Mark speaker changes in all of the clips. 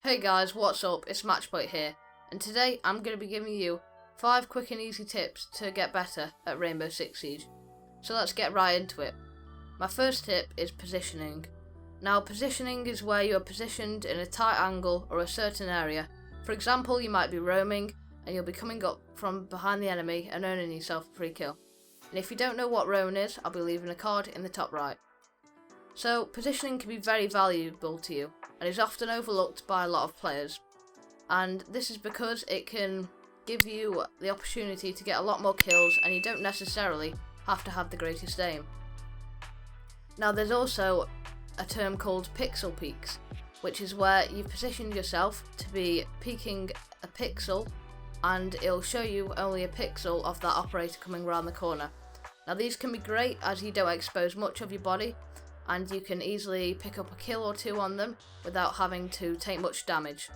Speaker 1: Hey guys, what's up? It's Matchpoint here, and today I'm going to be giving you 5 quick and easy tips to get better at Rainbow Six Siege. So let's get right into it. My first tip is positioning. Now, positioning is where you are positioned in a tight angle or a certain area. For example, you might be roaming and you'll be coming up from behind the enemy and earning yourself a free kill. And if you don't know what roaming is, I'll be leaving a card in the top right. So, positioning can be very valuable to you, and is often overlooked by a lot of players. And this is because it can give you the opportunity to get a lot more kills, and you don't necessarily have to have the greatest aim. Now, there's also a term called pixel peaks, which is where you've positioned yourself to be peeking a pixel, and it'll show you only a pixel of that operator coming around the corner. Now, these can be great as you don't expose much of your body, and you can easily pick up a kill or two on them without having to take much damage.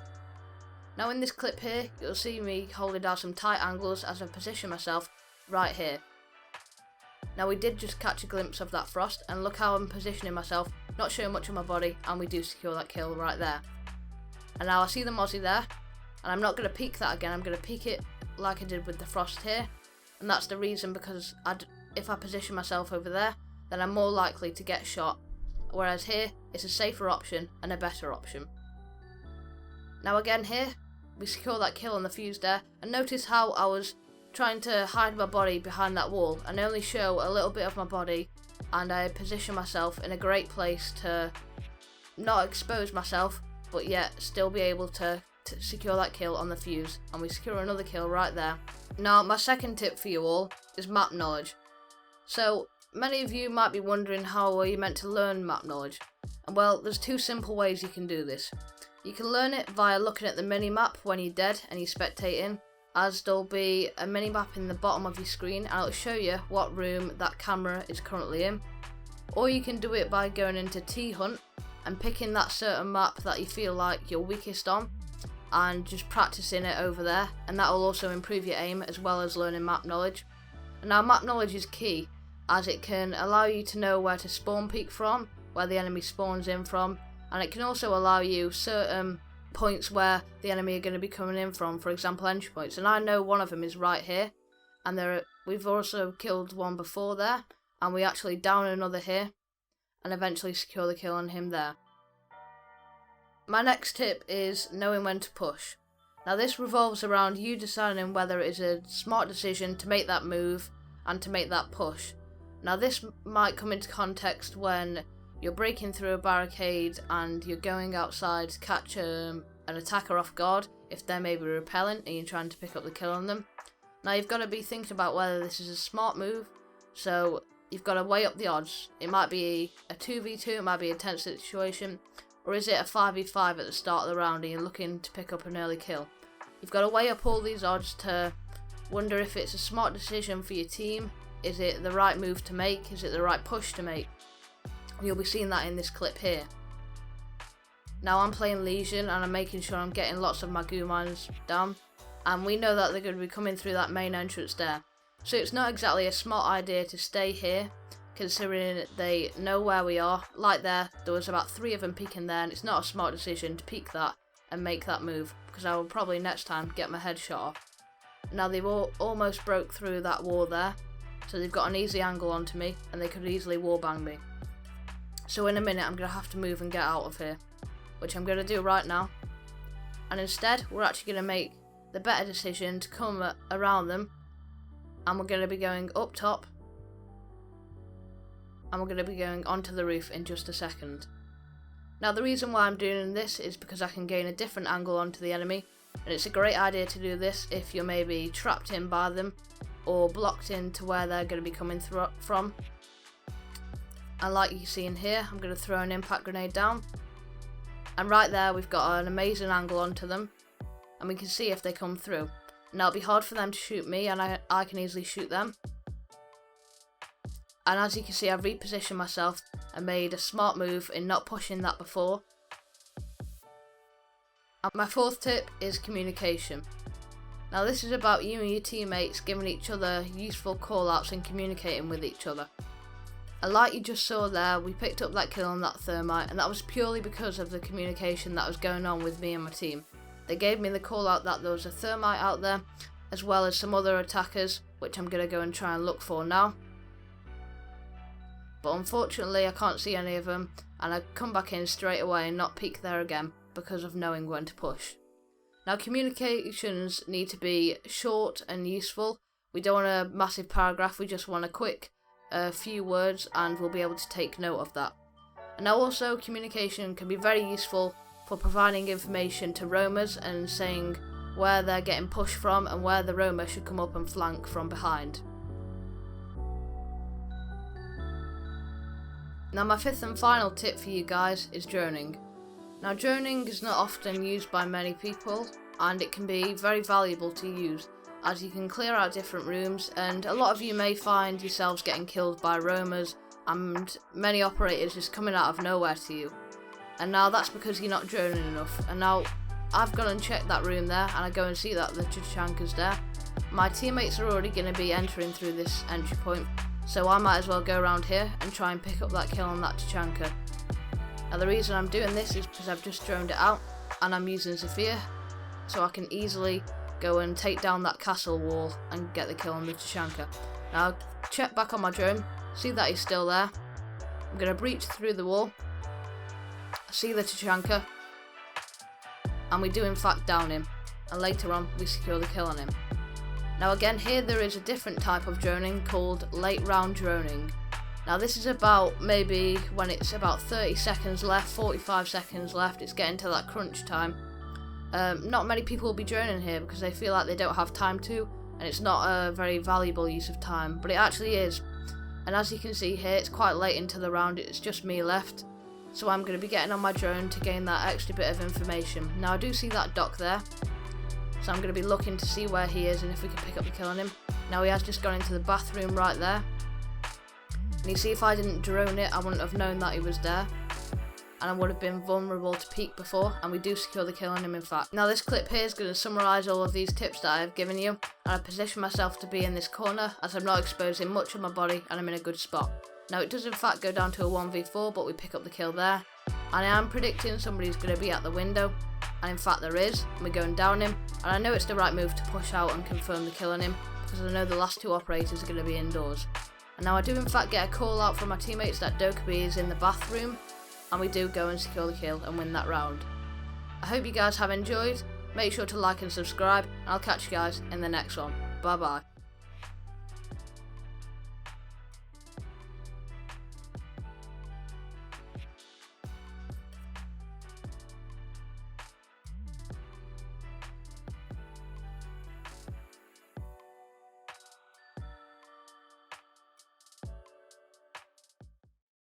Speaker 1: Now, in this clip here, you'll see me holding down some tight angles as I position myself right here. Now, we did just catch a glimpse of that frost, and look how I'm positioning myself, not showing much of my body, and we do secure that kill right there. And now I see the Mozzie there, and I'm not going to peek that again. I'm going to peek it like I did with the frost here, and that's the reason, because if I position myself over there, then I'm more likely to get shot, whereas here it's a safer option and a better option. Now again here, we secure that kill on the fuse there, and notice how I was trying to hide my body behind that wall and only show a little bit of my body, and I position myself in a great place to not expose myself, but yet still be able to secure that kill on the fuse, and we secure another kill right there. Now, my second tip for you all is map knowledge. So, many of you might be wondering how are you meant to learn map knowledge, and well, there's 2 simple ways you can do this. You can learn it via looking at the mini-map when you're dead and you're spectating, as there'll be a mini-map in the bottom of your screen and it'll show you what room that camera is currently in. Or you can do it by going into T-Hunt and picking that certain map that you feel like you're weakest on and just practicing it over there, and that will also improve your aim as well as learning map knowledge. And now, map knowledge is key, as it can allow you to know where to spawn peek from, where the enemy spawns in from, and it can also allow you certain points where the enemy are going to be coming in from, for example entry points, and I know one of them is right here, and we've also killed one before there, and we actually down another here, and eventually secure the kill on him there. My next tip is knowing when to push. Now, this revolves around you deciding whether it is a smart decision to make that move and to make that push. Now, this might come into context when you're breaking through a barricade and you're going outside to catch an attacker off guard if they're maybe repelling and you're trying to pick up the kill on them. Now, you've got to be thinking about whether this is a smart move, so you've got to weigh up the odds. It might be a 2v2, it might be a tense situation, or is it a 5v5 at the start of the round and you're looking to pick up an early kill? You've got to weigh up all these odds to wonder if it's a smart decision for your team. Is it the right move to make? Is it the right push to make? You'll be seeing that in this clip here. Now, I'm playing Legion and I'm making sure I'm getting lots of my goo mines down, and we know that they're going to be coming through that main entrance there. So it's not exactly a smart idea to stay here, considering they know where we are. Like there was about 3 of them peeking there, and it's not a smart decision to peek that and make that move, because I will probably next time get my head shot off. Now, they've almost broke through that wall there, so they've got an easy angle onto me, and they could easily wallbang me. So in a minute I'm going to have to move and get out of here, which I'm going to do right now. And instead, we're actually going to make the better decision to come around them, and we're going to be going up top, and we're going to be going onto the roof in just a second. Now, the reason why I'm doing this is because I can gain a different angle onto the enemy, and it's a great idea to do this if you're maybe trapped in by them, or blocked into where they're going to be coming from. And like you see in here, I'm going to throw an impact grenade down, and right there we've got an amazing angle onto them, and we can see if they come through. Now, it'll be hard for them to shoot me, and I can easily shoot them. And as you can see, I've repositioned myself and made a smart move in not pushing that before. And my 4th tip is communication. Now, this is about you and your teammates giving each other useful call-outs and communicating with each other. And like you just saw there, we picked up that kill on that thermite, and that was purely because of the communication that was going on with me and my team. They gave me the call out that there was a thermite out there, as well as some other attackers, which I'm going to go and try and look for now. But unfortunately I can't see any of them, and I come back in straight away and not peek there again because of knowing when to push. Now communications need to be short and useful. We don't want a massive paragraph, we just want a quick few words, and we'll be able to take note of that. And now also communication can be very useful for providing information to roamers and saying where they're getting pushed from and where the roamer should come up and flank from behind. Now my fifth and final tip for you guys is droning. Now droning is not often used by many people, and it can be very valuable to use, as you can clear out different rooms, and a lot of you may find yourselves getting killed by roamers and many operators just coming out of nowhere to you. And now that's because you're not droning enough. And now I've gone and checked that room there, and I go and see that the Tachanka's there. My teammates are already going to be entering through this entry point, so I might as well go around here and try and pick up that kill on that Tachanka. Now the reason I'm doing this is because I've just droned it out, and I'm using Zephyr, so I can easily go and take down that castle wall and get the kill on the Tachanka. Now I'll check back on my drone, see that he's still there. I'm going to breach through the wall, see the Tachanka, and we do in fact down him, and later on we secure the kill on him. Now again, here there is a different type of droning called late round droning. Now this is about maybe when it's about 30 seconds left, 45 seconds left, it's getting to that crunch time. Not many people will be droning here because they feel like they don't have time to, and it's not a very valuable use of time, but it actually is. And as you can see here, it's quite late into the round, it's just me left. So I'm going to be getting on my drone to gain that extra bit of information. Now I do see that dock there, so I'm going to be looking to see where he is and if we can pick up the kill on him. Now he has just gone into the bathroom right there. And you see, if I didn't drone it, I wouldn't have known that he was there, and I would have been vulnerable to peek before, and we do secure the kill on him in fact. Now this clip here is going to summarise all of these tips that I have given you, and I position myself to be in this corner as I'm not exposing much of my body and I'm in a good spot. Now it does in fact go down to a 1v4, but we pick up the kill there, and I am predicting somebody's going to be at the window, and in fact there is, and we're going down him, and I know it's the right move to push out and confirm the kill on him, because I know the last two operators are going to be indoors. And now I do in fact get a call out from my teammates that Dokkaebi is in the bathroom, and we do go and secure the kill and win that round. I hope you guys have enjoyed, make sure to like and subscribe, and I'll catch you guys in the next one. Bye bye.